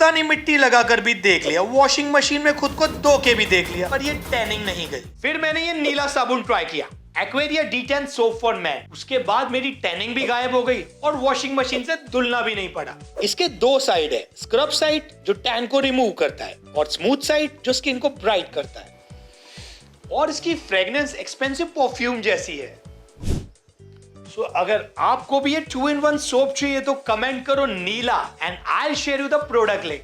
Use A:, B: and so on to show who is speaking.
A: मुल्तानी मिट्टी लगाकर भी देख लिया, वॉशिंग मशीन में खुद को धो के भी देख लिया, पर ये टैनिंग नहीं गई। फिर मैंने ये नीला साबुन ट्राई किया, aquaria D10 soap for man. उसके बाद मेरी टैनिंग भी गायब हो गई और वॉशिंग मशीन से धुलना भी नहीं पड़ा। इसके दो साइड है, स्क्रब साइड जो टैन को रिमूव करता है और स्मूथ साइड जो स्किन को ब्राइट करता है। और इसकी फ्रेग्रेंस एक्सपेंसिव परफ्यूम जैसी है। सो अगर आपको भी ये 2-in-1 सोप चाहिए तो कमेंट करो नीला and I will share you the product link.